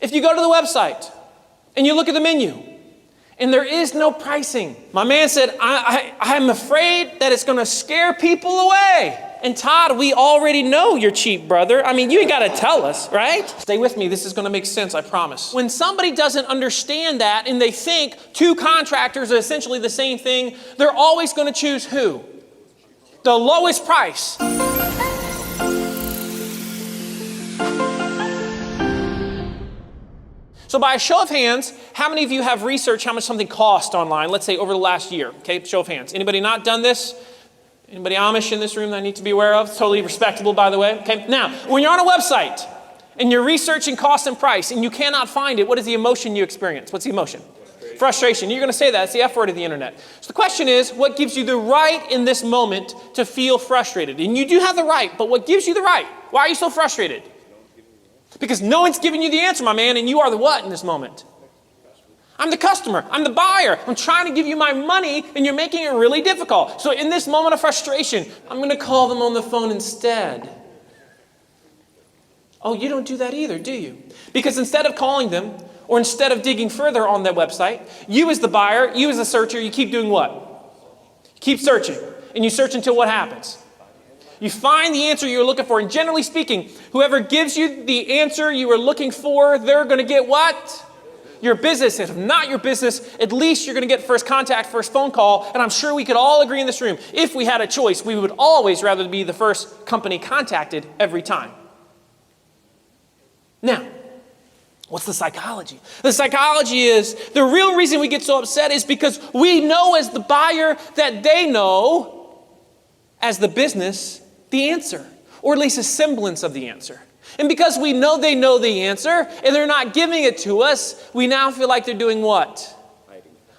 If you go to the website and you look at the menu and there is no pricing, my man said, I'm afraid that it's going to scare people away. And Todd, we already know you're cheap, brother. I mean, you ain't got to tell us, right? Stay with me. This is going to make sense, I promise. When somebody doesn't understand that and they think two contractors are essentially the same thing, they're always going to choose who? The lowest price. So by a show of hands, how many of you have researched how much something cost online, let's say over the last year? Okay, show of hands. Anybody not done this? Anybody Amish in this room that I need to be aware of? It's totally respectable, by the way. Okay, now, when you're on a website and you're researching cost and price and you cannot find it, what is the emotion you experience? What's the emotion? Frustration. You're going to say that. It's the F word of the internet. So the question is, what gives you the right in this moment to feel frustrated? And you do have the right, but what gives you the right? Why are you so frustrated? Because no one's giving you the answer, my man, and you are the what in this moment? I'm the customer. I'm the buyer. I'm trying to give you my money, and you're making it really difficult. So in this moment of frustration, I'm going to call them on the phone instead. Oh, you don't do that either, do you? Because instead of calling them, or instead of digging further on that website, you as the buyer, you as the searcher, you keep doing what? You keep searching, and you search until what happens? You find the answer you're looking for. And generally speaking, whoever gives you the answer you were looking for, they're going to get what? Your business. If not your business, at least you're going to get first contact, first phone call. And I'm sure we could all agree in this room, if we had a choice, we would always rather be the first company contacted every time. Now, what's the psychology? The psychology is the real reason we get so upset is because we know as the buyer that they know as the business the answer, or at least a semblance of the answer. And because we know they know the answer and they're not giving it to us, we now feel like they're doing what?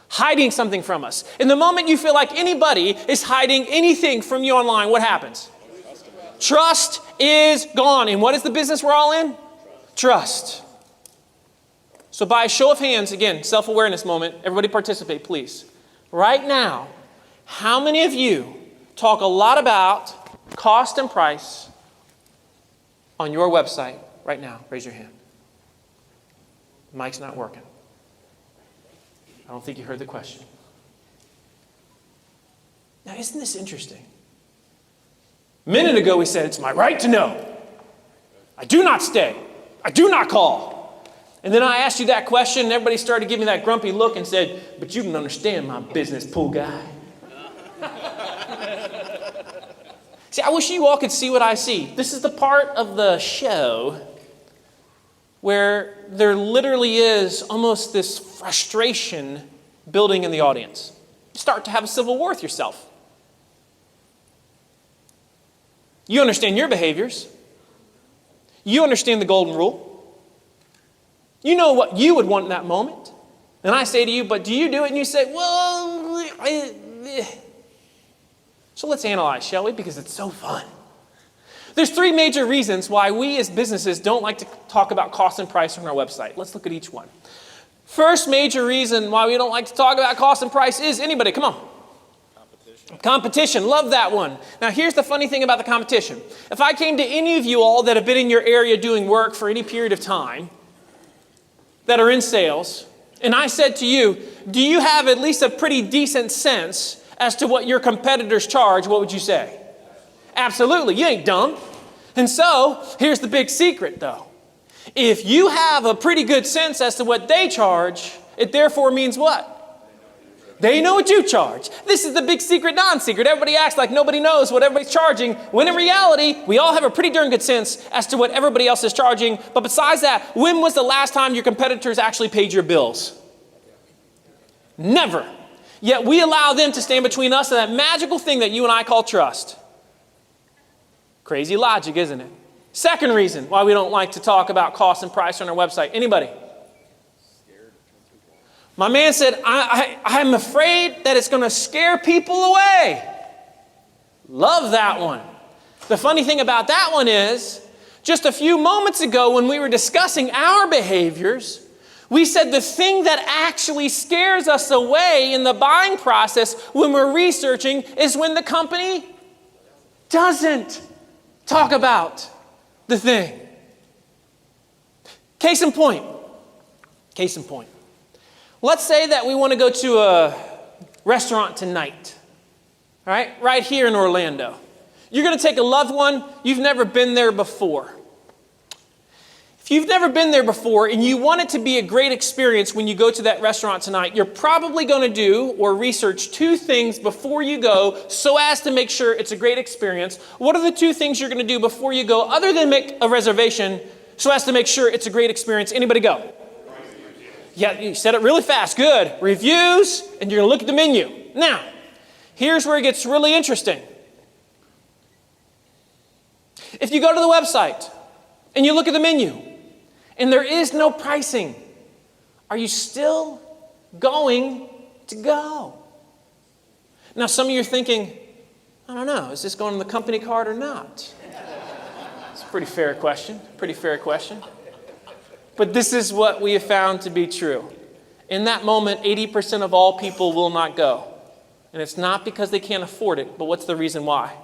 Hiding something from us. And the moment you feel like anybody is hiding anything from you online, what happens? Trust is gone. And what is the business we're all in? Trust. So by a show of hands, again, self-awareness moment, everybody participate, please. Right now, how many of you talk a lot about cost and price on your website right now? Raise your hand. The mic's not working. I don't think you heard the question. Now, isn't this interesting? A minute ago, we said, it's my right to know. I do not stay. I do not call. And then I asked you that question, and everybody started giving me that grumpy look and said, but you don't understand my business, pool guy. See, I wish you all could see what I see. This is the part of the show where there literally is almost this frustration building in the audience. You start to have a civil war with yourself. You understand your behaviors. You understand the golden rule. You know what you would want in that moment. And I say to you, but do you do it? And you say, well, So let's analyze, shall we? Because it's so fun. There's three major reasons why we as businesses don't like to talk about cost and price on our website. Let's look at each one. First major reason why we don't like to talk about cost and price is, anybody, come on. Competition. Love that one. Now here's the funny thing about the competition. If I came to any of you all that have been in your area doing work for any period of time, that are in sales, and I said to you, do you have at least a pretty decent sense as to what your competitors charge, what would you say? Absolutely. You ain't dumb. And so, here's the big secret though. If you have a pretty good sense as to what they charge, it therefore means what? They know what you charge. This is the big secret, non-secret. Everybody acts like nobody knows what everybody's charging, when in reality, we all have a pretty darn good sense as to what everybody else is charging. But besides that, when was the last time your competitors actually paid your bills? Never. Yet we allow them to stand between us and that magical thing that you and I call trust. Crazy logic, isn't it? Second reason why we don't like to talk about cost and price on our website. Anybody? My man said, I'm afraid that it's going to scare people away. Love that one. The funny thing about that one is, just a few moments ago when we were discussing our behaviors, we said the thing that actually scares us away in the buying process when we're researching is when the company doesn't talk about the thing. Case in point, Case in point. Let's say that we want to go to a restaurant tonight, all right, right here in Orlando. You're going to take a loved one. You've never been there before. If you've never been there before and you want it to be a great experience when you go to that restaurant tonight, you're probably going to do or research 2 things before you go so as to make sure it's a great experience. What are the 2 things you're going to do before you go other than make a reservation so as to make sure it's a great experience? Anybody go? Yeah, you said it really fast. Good. Reviews, and you're going to look at the menu. Now, here's where it gets really interesting. If you go to the website and you look at the menu and there is no pricing, are you still going to go? Now, some of you are thinking, I don't know, is this going on the company card or not? It's a pretty fair question. But this is what we have found to be true. In that moment, 80% of all people will not go. And it's not because they can't afford it, but what's the reason why?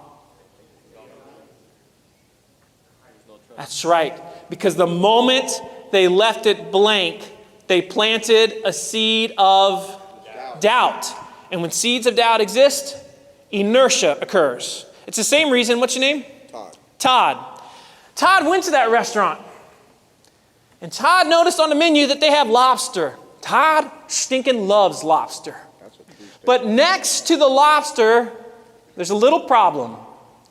That's right. Because the moment they left it blank, they planted a seed of doubt. And when seeds of doubt exist, inertia occurs. It's the same reason. What's your name? Todd. Todd went to that restaurant. And Todd noticed on the menu that they have lobster. Todd stinking loves lobster. But next to the lobster, there's a little problem.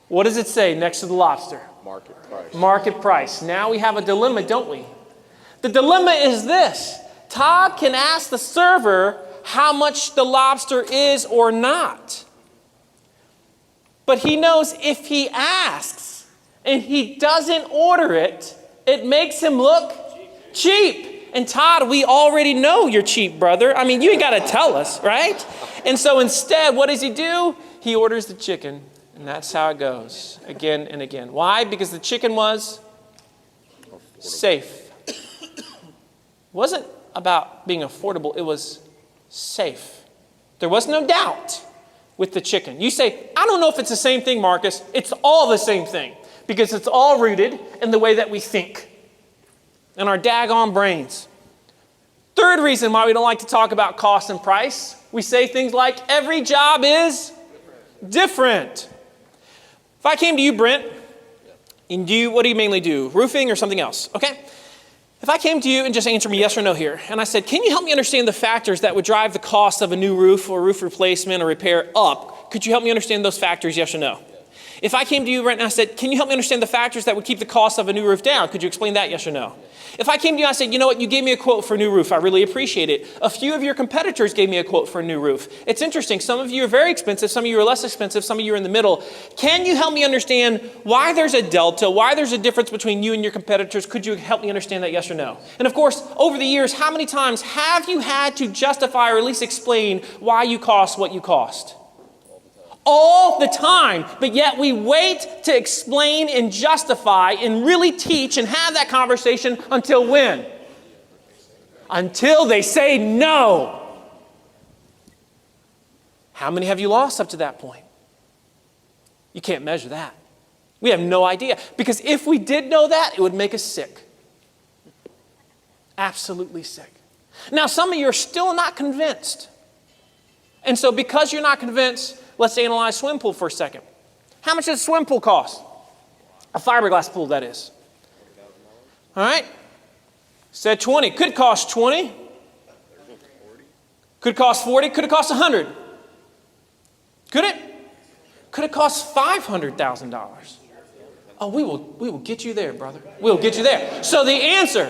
What does it say next to the lobster? Market price. Market price. Now we have a dilemma, don't we? The dilemma is this. Todd can ask the server how much the lobster is or not. But he knows if he asks and he doesn't order it, it makes him look cheap. And Todd, we already know you're cheap, brother. I mean, you ain't got to tell us, right? And so instead, what does he do? He orders the chicken. And that's how it goes again and again. Why? Because the chicken was safe. It wasn't about being affordable. It was safe. There was no doubt with the chicken. You say, I don't know if it's the same thing, Marcus. It's all the same thing because it's all rooted in the way that we think and our daggone brains. Third reason why we don't like to talk about cost and price. We say things like, every job is different. If I came to you, Brent, and what do you mainly do? Roofing or something else? Okay? If I came to you and just answer me yes or no here, and I said, can you help me understand the factors that would drive the cost of a new roof or roof replacement or repair up? Could you help me understand those factors, yes or no? If I came to you, Brent, and I said, can you help me understand the factors that would keep the cost of a new roof down? Could you explain that, yes or no? If I came to you and I said, you know what, you gave me a quote for a new roof. I really appreciate it. A few of your competitors gave me a quote for a new roof. It's interesting. Some of you are very expensive. Some of you are less expensive. Some of you are in the middle. Can you help me understand why there's a delta, why there's a difference between you and your competitors? Could you help me understand that, yes or no? And of course, over the years, how many times have you had to justify or at least explain why you cost what you cost? All the time, but yet we wait to explain and justify and really teach and have that conversation until when? Until they say no. How many have you lost up to that point? You can't measure that. We have no idea. Because if we did know that, it would make us sick. Absolutely sick. Now, some of you are still not convinced. And so because you're not convinced, let's analyze swim pool for a second. How much does a swim pool cost? A fiberglass pool, that is. All right? Said 20. Could cost 20. Could cost 40. Could it cost 100? Could it? Could it cost $500,000? Oh, we will get you there, brother. We'll get you there. So the answer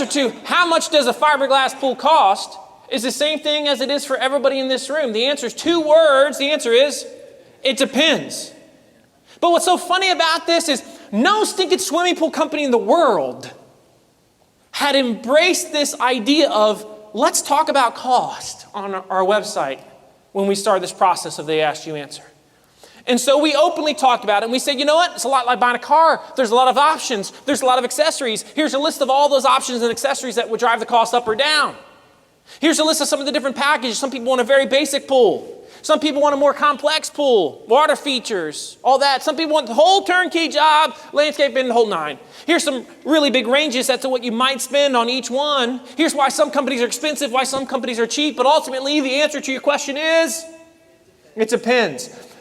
to how much does a fiberglass pool cost is the same thing as it is for everybody in this room. The answer is 2 words. The answer is, it depends. But what's so funny about this is no stinking swimming pool company in the world had embraced this idea of let's talk about cost on our website when we started this process of the Ask You Answer. And so we openly talked about it and we said, you know what? It's a lot like buying a car. There's a lot of options. There's a lot of accessories. Here's a list of all those options and accessories that would drive the cost up or down. Here's a list of some of the different packages. Some people want a very basic pool. Some people want a more complex pool, water features, all that. Some people want the whole turnkey job, landscaping, the whole nine. Here's some really big ranges as to what you might spend on each one. Here's why some companies are expensive, why some companies are cheap. But ultimately, the answer to your question is, it depends.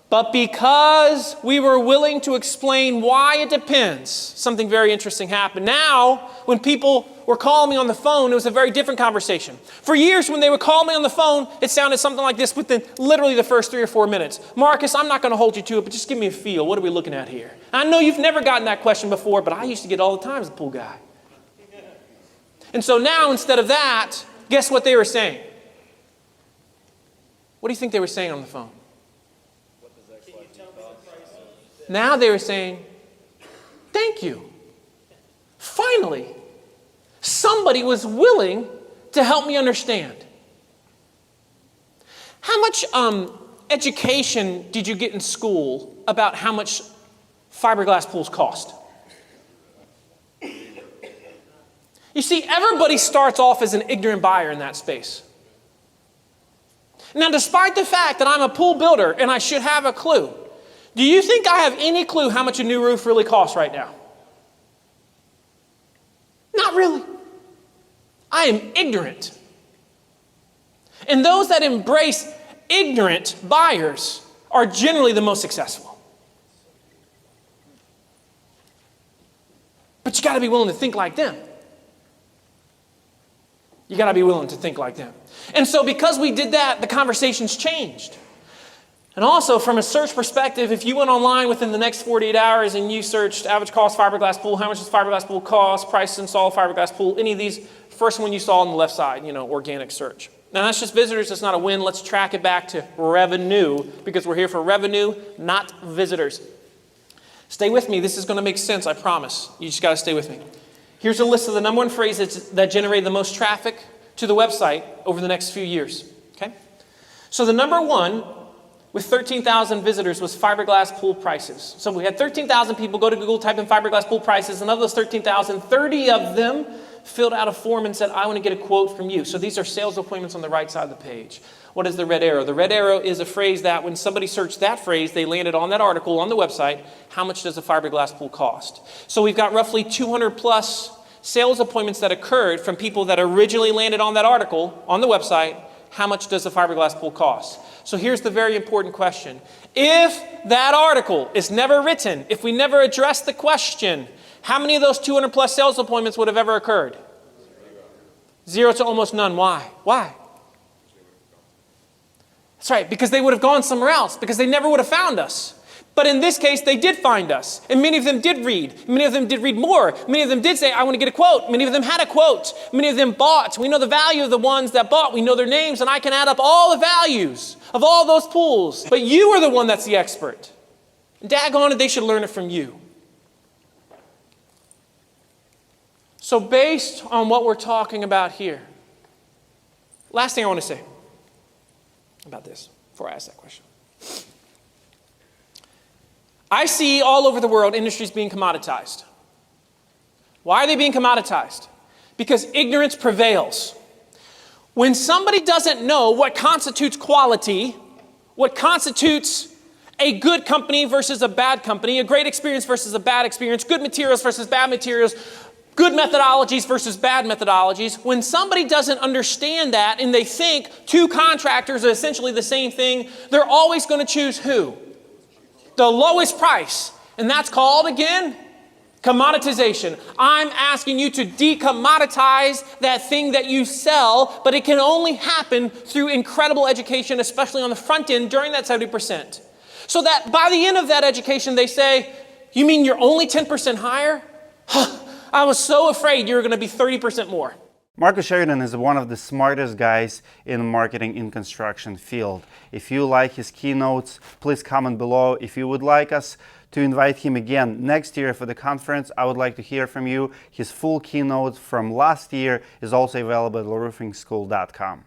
But because we were willing to explain why it depends, something very interesting happened. Now, when people were calling me on the phone, it was a very different conversation. For years, when they would call me on the phone, it sounded something like this within literally the first 3 or 4 minutes. Marcus, I'm not going to hold you to it, but just give me a feel. What are we looking at here? I know you've never gotten that question before, but I used to get it all the time as a pool guy. And so now, instead of that, guess what they were saying? What do you think they were saying on the phone? Now they were saying, thank you. Finally, somebody was willing to help me understand. How much education did you get in school about how much fiberglass pools cost? You see, everybody starts off as an ignorant buyer in that space. Now, despite the fact that I'm a pool builder and I should have a clue, do you think I have any clue how much a new roof really costs right now? Not really. I am ignorant. And those that embrace ignorant buyers are generally the most successful. But you got to be willing to think like them. You got to be willing to think like them. And so because we did that, the conversations changed. And also from a search perspective, if you went online within the next 48 hours and you searched average cost fiberglass pool, how much does fiberglass pool cost, price to install a fiberglass pool, any of these, first one you saw on the left side, organic search. Now that's just visitors, that's not a win. Let's track it back to revenue because we're here for revenue, not visitors. Stay with me, this is going to make sense, I promise. You just got to stay with me. Here's a list of the number one phrases that generated the most traffic to the website over the next few years. Okay? So the number one with 13,000 visitors was fiberglass pool prices. So we had 13,000 people go to Google, type in fiberglass pool prices, and of those 13,000, 30 of them filled out a form and said, I want to get a quote from you. So these are sales appointments on the right side of the page. What is the red arrow? The red arrow is a phrase that when somebody searched that phrase, they landed on that article on the website, how much does a fiberglass pool cost? So we've got roughly 200 plus sales appointments that occurred from people that originally landed on that article on the website, how much does a fiberglass pool cost? So here's the very important question. If that article is never written, if we never address the question, how many of those 200 plus sales appointments would have ever occurred? 0 to almost none. Why? Why? That's right, because they would have gone somewhere else, because they never would have found us. But in this case, they did find us. And many of them did read. Many of them did read more. Many of them did say, I want to get a quote. Many of them had a quote. Many of them bought. We know the value of the ones that bought. We know their names, and I can add up all the values of all those pools. But you are the one that's the expert. And daggone it, they should learn it from you. So based on what we're talking about here, last thing I want to say about this before I ask that question. I see all over the world industries being commoditized. Why are they being commoditized? Because ignorance prevails. When somebody doesn't know what constitutes quality, what constitutes a good company versus a bad company, a great experience versus a bad experience, good materials versus bad materials, good methodologies versus bad methodologies, when somebody doesn't understand that and they think two contractors are essentially the same thing, they're always going to choose who? The lowest price. And that's called, again, commoditization. I'm asking you to decommoditize that thing that you sell, but it can only happen through incredible education, especially on the front end during that 70%. So that by the end of that education, they say, you mean you're only 10% higher? I was so afraid you were going to be 30% more. Marcus Sheridan is one of the smartest guys in marketing in construction field. If you like his keynotes, please comment below. If you would like us to invite him again next year for the conference, I would like to hear from you. His full keynote from last year is also available at LaRoofingSchool.com.